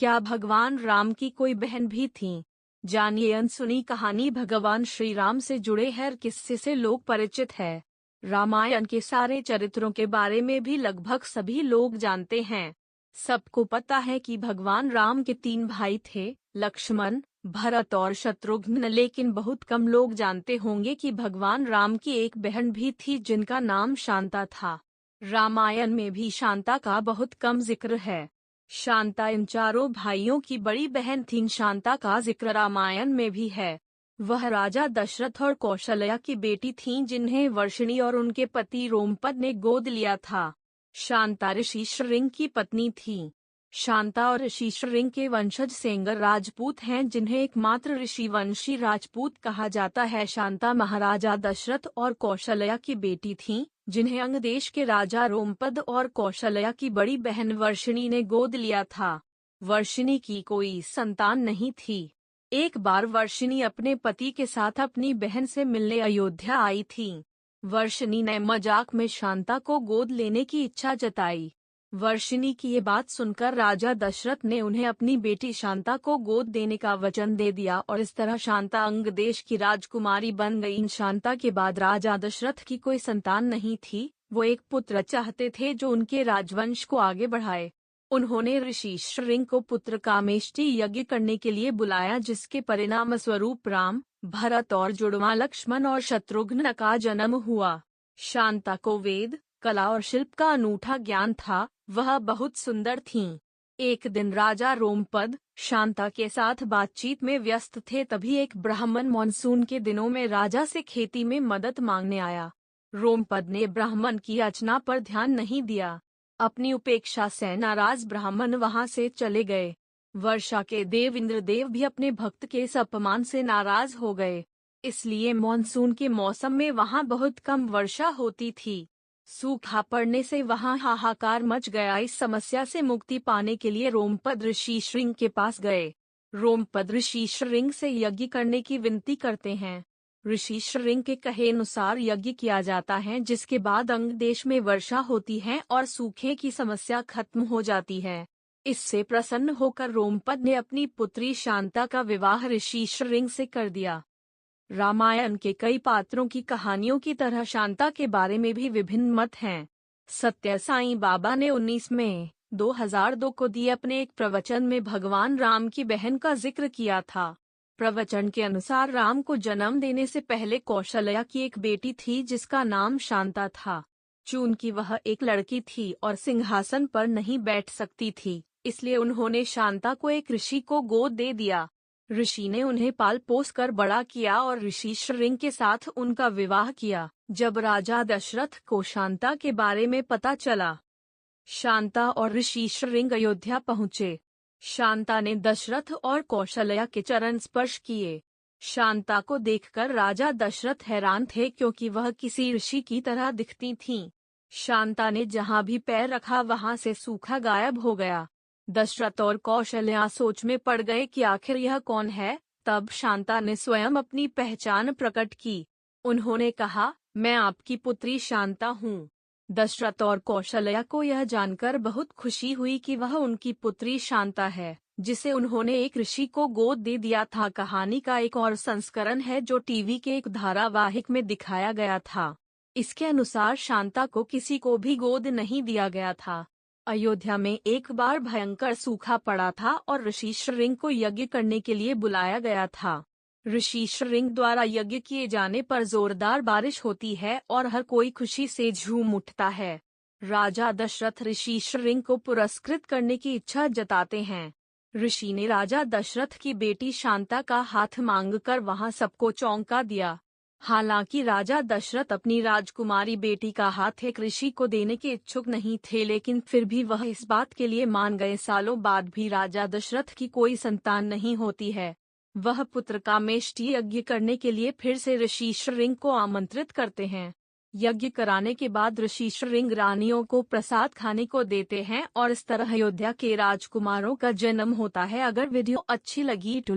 क्या भगवान राम की कोई बहन भी थी? जानिए अनसुनी कहानी। भगवान श्री राम से जुड़े हर किस्से से लोग परिचित है। रामायण के सारे चरित्रों के बारे में भी लगभग सभी लोग जानते हैं। सबको पता है कि भगवान राम के 3 भाई थे, लक्ष्मण, भरत और शत्रुघ्न, लेकिन बहुत कम लोग जानते होंगे कि भगवान राम की एक बहन भी थी जिनका नाम शांता था। रामायण में भी शांता का बहुत कम जिक्र है। शांता इन चारों भाइयों की बड़ी बहन थीं। शांता का जिक्र रामायण में भी है। वह राजा दशरथ और कौशल्या की बेटी थीं जिन्हें वर्षिणी और उनके पति रोमपद ने गोद लिया था। शांता ऋषि श्रृंग की पत्नी थी। शांता और ऋषि श्रृंग के वंशज सेंगर राजपूत हैं जिन्हें एकमात्र ऋषिवंशी राजपूत कहा जाता है। शांता महाराजा दशरथ और कौशल्या की बेटी थीं, जिन्हें अंग देश के राजा रोमपद और कौशल्या की बड़ी बहन वर्षिणी ने गोद लिया था। वर्षिणी की कोई संतान नहीं थी। एक बार वर्षिणी अपने पति के साथ अपनी बहन से मिलने अयोध्या आई थी। वर्षिणी ने मजाक में शांता को गोद लेने की इच्छा जताई। वर्षिणी की ये बात सुनकर राजा दशरथ ने उन्हें अपनी बेटी शांता को गोद देने का वचन दे दिया और इस तरह शांता अंग देश की राजकुमारी बन गई। शांता के बाद राजा दशरथ की कोई संतान नहीं थी। वो एक पुत्र चाहते थे जो उनके राजवंश को आगे बढ़ाए। उन्होंने ऋषि श्रृंग को पुत्र कामेष्टि यज्ञ करने के लिए बुलाया, जिसके परिणाम स्वरूप राम, भरत और जुड़वा लक्ष्मण और शत्रुघ्न का जन्म हुआ। शांता को वेद, कला और शिल्प का अनूठा ज्ञान था। वह बहुत सुंदर थीं। एक दिन राजा रोमपद शांता के साथ बातचीत में व्यस्त थे, तभी एक ब्राह्मण मानसून के दिनों में राजा से खेती में मदद मांगने आया। रोमपद ने ब्राह्मण की याचना पर ध्यान नहीं दिया। अपनी उपेक्षा से नाराज ब्राह्मण वहां से चले गए। वर्षा के देव इंद्रदेव भी अपने भक्त के इस अपमान से नाराज हो गए। इसलिए मानसून के मौसम में वहां बहुत कम वर्षा होती थी। सूखा पड़ने से वहां हाहाकार मच गया। इस समस्या से मुक्ति पाने के लिए रोमपद ऋषि श्रृंग के पास गए। रोमपद ऋषि श्रृंग से यज्ञ करने की विनती करते हैं। ऋषि श्रृंग के कहे अनुसार यज्ञ किया जाता है, जिसके बाद अंग देश में वर्षा होती है और सूखे की समस्या खत्म हो जाती है। इससे प्रसन्न होकर रोमपद ने अपनी पुत्री शांता का विवाह ऋषि श्रृंग से कर दिया। रामायण के कई पात्रों की कहानियों की तरह शांता के बारे में भी विभिन्न मत हैं। सत्य साईं बाबा ने 19 मई 2002 को दिए अपने एक प्रवचन में भगवान राम की बहन का जिक्र किया था। प्रवचन के अनुसार राम को जन्म देने से पहले कौशल्या की एक बेटी थी जिसका नाम शांता था। चूंकि वह एक लड़की थी और सिंहासन पर नहीं बैठ सकती थी, इसलिए उन्होंने शांता को एक ऋषि को गोद दे दिया। ऋषि ने उन्हें पाल पोस कर बड़ा किया और ऋषि श्रृंग के साथ उनका विवाह किया। जब राजा दशरथ को शांता के बारे में पता चला, शांता और ऋषि श्रृंग अयोध्या पहुँचे। शांता ने दशरथ और कौशल्या के चरण स्पर्श किए। शांता को देखकर राजा दशरथ हैरान थे, क्योंकि वह किसी ऋषि की तरह दिखती थीं। शांता ने जहां भी पैर रखा वहां से सूखा गायब हो गया। दशरथ और कौशल्या सोच में पड़ गए कि आखिर यह कौन है। तब शांता ने स्वयं अपनी पहचान प्रकट की। उन्होंने कहा, मैं आपकी पुत्री शांता हूँ। दशरथ और कौशल्या को यह जानकर बहुत खुशी हुई कि वह उनकी पुत्री शांता है, जिसे उन्होंने एक ऋषि को गोद दे दिया था। कहानी का एक और संस्करण है जो टीवी के एक धारावाहिक में दिखाया गया था। इसके अनुसार शांता को किसी को भी गोद नहीं दिया गया था। अयोध्या में एक बार भयंकर सूखा पड़ा था और ऋषि श्रृंग को यज्ञ करने के लिए बुलाया गया था। ऋषि श्रृंग द्वारा यज्ञ किए जाने पर जोरदार बारिश होती है और हर कोई खुशी से झूम उठता है। राजा दशरथ ऋषि श्रृंग को पुरस्कृत करने की इच्छा जताते हैं। ऋषि ने राजा दशरथ की बेटी शांता का हाथ मांगकर वहां सबको चौंका दिया। हालांकि राजा दशरथ अपनी राजकुमारी बेटी का हाथ एक ऋषि को देने के इच्छुक नहीं थे, लेकिन फिर भी वह इस बात के लिए मान गए। सालों बाद भी राजा दशरथ की कोई संतान नहीं होती है। वह पुत्र कामेष्टि यज्ञ करने के लिए फिर से ऋषि श्रृंग को आमंत्रित करते हैं। यज्ञ कराने के बाद ऋषि श्रृंग रानियों को प्रसाद खाने को देते हैं और इस तरह अयोध्या के राजकुमारों का जन्म होता है। अगर वीडियो अच्छी लगी तो